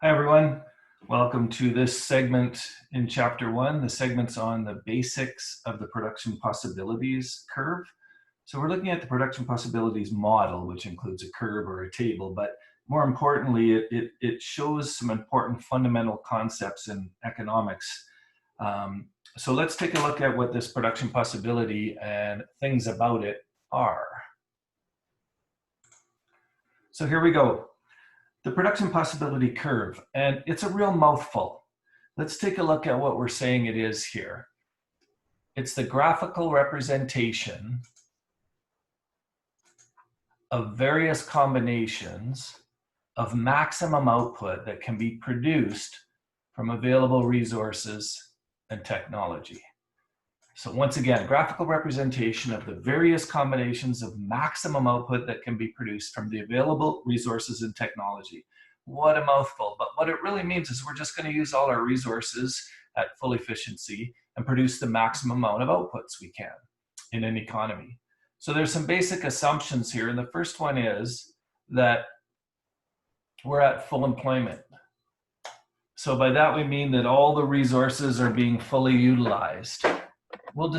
Hi, everyone. Welcome to this segment in Chapter 1. The segment's on the basics of the production possibilities curve. So we're looking at the production possibilities model, which includes a curve or a table, but more importantly, it shows some important fundamental concepts in economics. So let's take a look at what this production possibility and things about it are. So here we go. The production possibility curve, and it's a real mouthful. Let's take a look at what we're saying it is here. It's the graphical representation of various combinations of maximum output that can be produced from available resources and technology. So once again, graphical representation of the various combinations of maximum output that can be produced from the available resources and technology. What a mouthful, but what it really means is we're just going to use all our resources at full efficiency and produce the maximum amount of outputs we can in an economy. So there's some basic assumptions here, and the first one is that we're at full employment. So by that we mean that all the resources are being fully utilized. We'll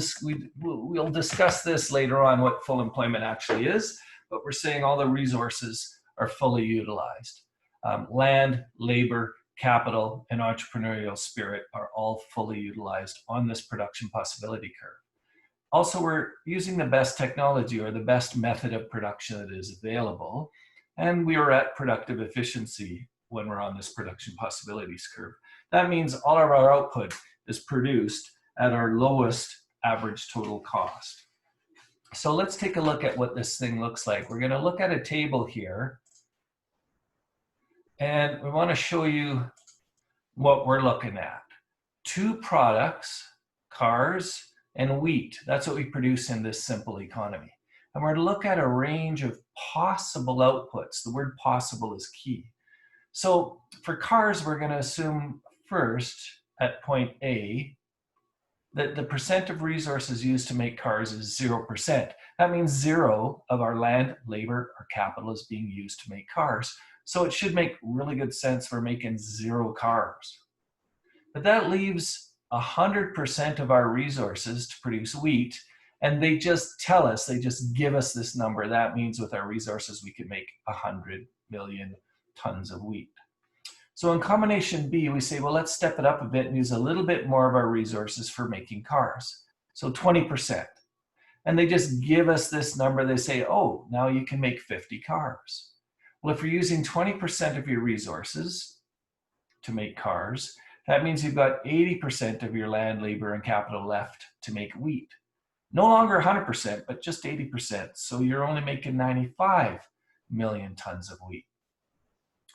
discuss this later on, what full employment actually is, but we're saying all the resources are fully utilized. Land, labor, capital, and entrepreneurial spirit are all fully utilized on this production possibility curve. Also, we're using the best technology or the best method of production that is available, and we are at productive efficiency when we're on this production possibilities curve. That means all of our output is produced at our lowest average total cost. So let's take a look at what this thing looks like. We're going to look at a table here, and we want to show you what we're looking at. Two products, cars and wheat. That's what we produce in this simple economy. And we're going to look at a range of possible outputs. The word possible is key. So for cars, we're going to assume first at point A that the percent of resources used to make cars is 0%. That means zero of our land, labor, or capital is being used to make cars. So it should make really good sense for making 0 cars. But that leaves 100% of our resources to produce wheat, and they just tell us, they just give us this number. That means with our resources, we could make 100 million tons of wheat. So in combination B, we say, well, let's step it up a bit and use a little bit more of our resources for making cars. So 20%. And they just give us this number. They say, oh, now you can make 50 cars. Well, if you're using 20% of your resources to make cars, that means you've got 80% of your land, labor, and capital left to make wheat. No longer 100%, but just 80%. So you're only making 95 million tons of wheat.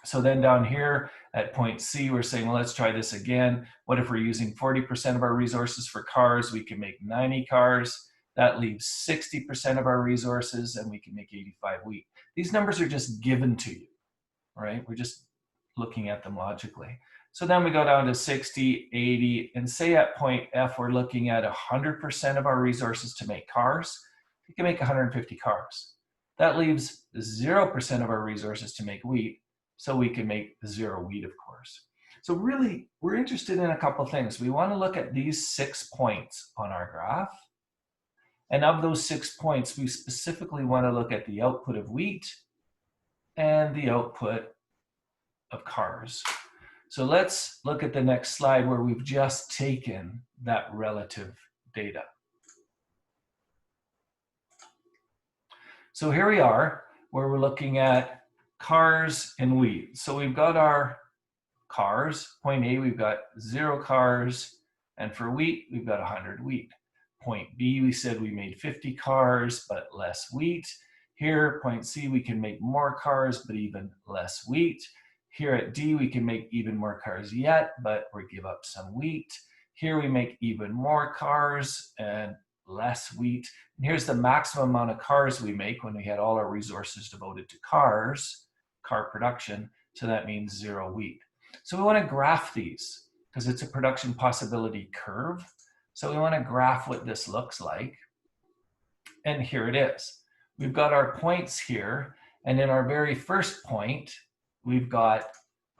So then down here at point C, we're saying, well, let's try this again. What if we're using 40% of our resources for cars? We can make 90 cars. That leaves 60% of our resources, and we can make 85 wheat. These numbers are just given to you, right? We're just looking at them logically. So then we go down to 60, 80, and say at point F, we're looking at 100% of our resources to make cars. We can make 150 cars. That leaves 0% of our resources to make wheat. So we can make 0 wheat, of course. So really, we're interested in a couple things. We want to look at these 6 points on our graph. And of those 6 points, we specifically want to look at the output of wheat and the output of cars. So let's look at the next slide where we've just taken that relative data. So here we are, where we're looking at cars and wheat. So we've got our cars. Point A, we've got 0 cars. And for wheat, we've got 100 wheat. Point B, we said we made 50 cars, but less wheat. Here, point C, we can make more cars, but even less wheat. Here at D, we can make even more cars yet, but we give up some wheat. Here we make even more cars and less wheat. And here's the maximum amount of cars we make when we had all our resources devoted to cars, car production. So that means 0 wheat. So we want to graph these because it's a production possibility curve. So we want to graph what this looks like. And here it is. We've got our points here. And in our very first point, we've got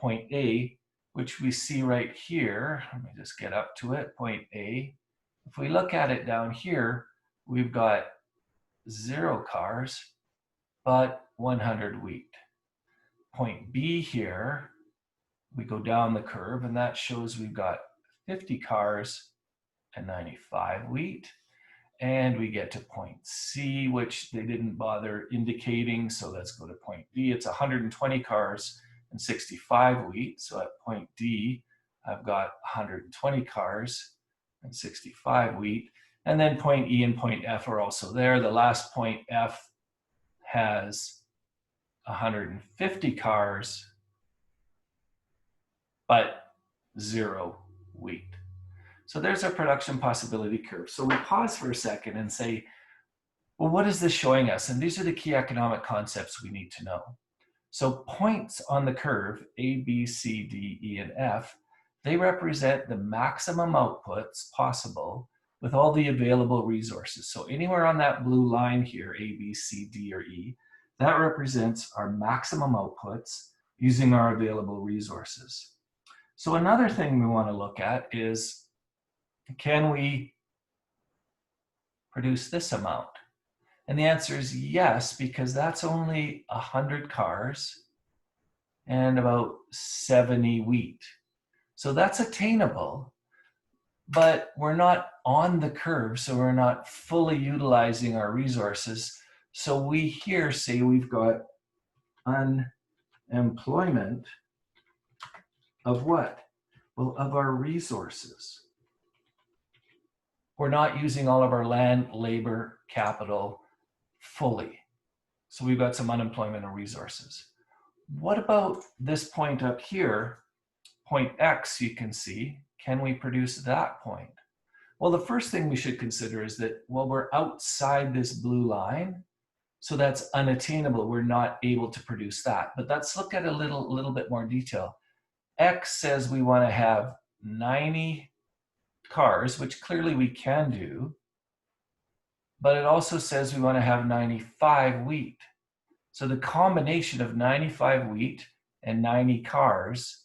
point A, which we see right here. Let me just get up to it, point A. If we look at it down here, we've got 0 cars, but 100 wheat. Point B here, we go down the curve, and that shows we've got 50 cars and 95 wheat. And we get to point C, which they didn't bother indicating, so let's go to point D. It's 120 cars and 65 wheat. So at point D, I've got 120 cars and 65 wheat. And then point E and point F are also there. The last point, F, has 150 cars, but 0 wheat. So there's our production possibility curve. So we pause for a second and say, well, what is this showing us? And these are the key economic concepts we need to know. So points on the curve, A, B, C, D, E, and F, they represent the maximum outputs possible with all the available resources. So anywhere on that blue line here, A, B, C, D, or E, that represents our maximum outputs using our available resources. So another thing we want to look at is, can we produce this amount? And the answer is yes, because that's only 100 cars and about 70 wheat. So that's attainable, but we're not on the curve, so we're not fully utilizing our resources. So we here say we've got unemployment of what? Well, of our resources. We're not using all of our land, labor, capital fully. So we've got some unemployment of resources. What about this point up here, point X, you can see, can we produce that point? Well, the first thing we should consider is that, well, we're outside this blue line, so that's unattainable. We're not able to produce that. But let's look at a little bit more detail. X says we want to have 90 cars, which clearly we can do, but it also says we want to have 95 wheat. So the combination of 95 wheat and 90 cars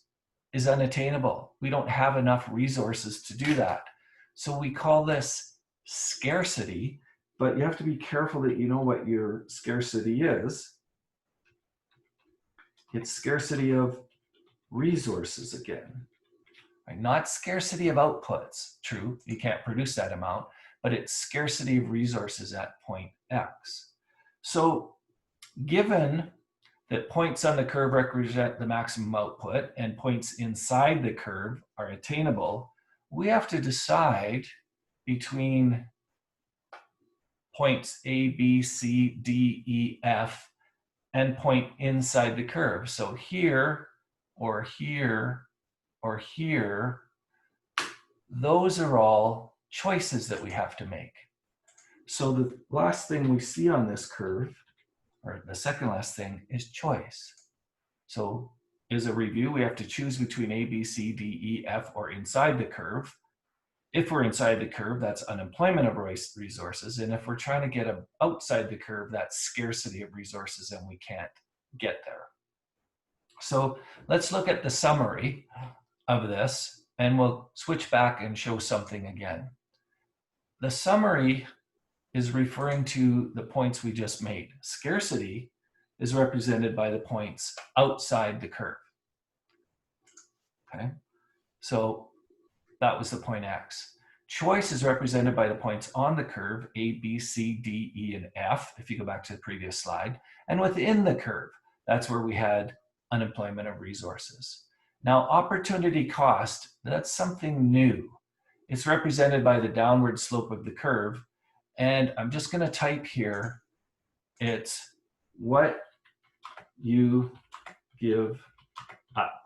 is unattainable. We don't have enough resources to do that. So we call this scarcity, but you have to be careful that you know what your scarcity is. It's scarcity of resources again. Right? Not scarcity of outputs. True, you can't produce that amount, but it's scarcity of resources at point X. So given that points on the curve represent the maximum output and points inside the curve are attainable, we have to decide between points A, B, C, D, E, F, and point inside the curve. So here, or here, or here, those are all choices that we have to make. So the last thing we see on this curve, or the second last thing, is choice. So as a review, we have to choose between A, B, C, D, E, F, or inside the curve. If we're inside the curve, that's unemployment of resources. And if we're trying to get outside the curve, that's scarcity of resources, and we can't get there. So let's look at the summary of this, and we'll switch back and show something again. The summary is referring to the points we just made. Scarcity is represented by the points outside the curve. Okay, so that was the point X. Choice is represented by the points on the curve, A, B, C, D, E, and F, if you go back to the previous slide. And within the curve, that's where we had unemployment of resources. Now, opportunity cost, that's something new. It's represented by the downward slope of the curve. And I'm just going to type here, it's what you give up.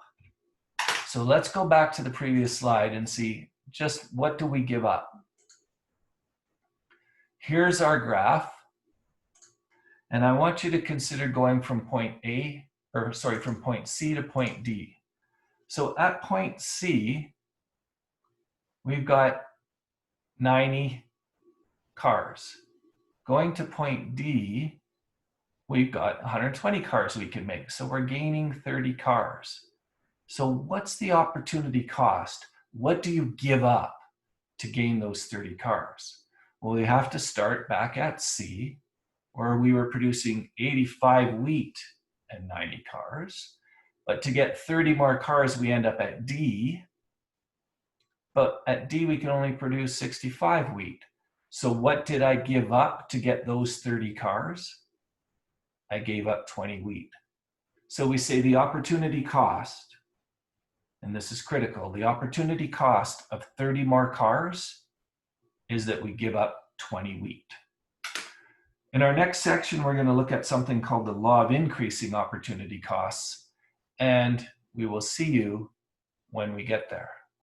So let's go back to the previous slide and see just what do we give up. Here's our graph. And I want you to consider going from point C to point D. So at point C, we've got 90 cars. Going to point D, we've got 120 cars we can make. So we're gaining 30 cars. So what's the opportunity cost? What do you give up to gain those 30 cars? Well, we have to start back at C, where we were producing 85 wheat and 90 cars. But to get 30 more cars, we end up at D. But at D, we can only produce 65 wheat. So what did I give up to get those 30 cars? I gave up 20 wheat. So we say the opportunity cost, and this is critical, the opportunity cost of 30 more cars is that we give up 20 wheat. In our next section, we're going to look at something called the law of increasing opportunity costs, and we will see you when we get there.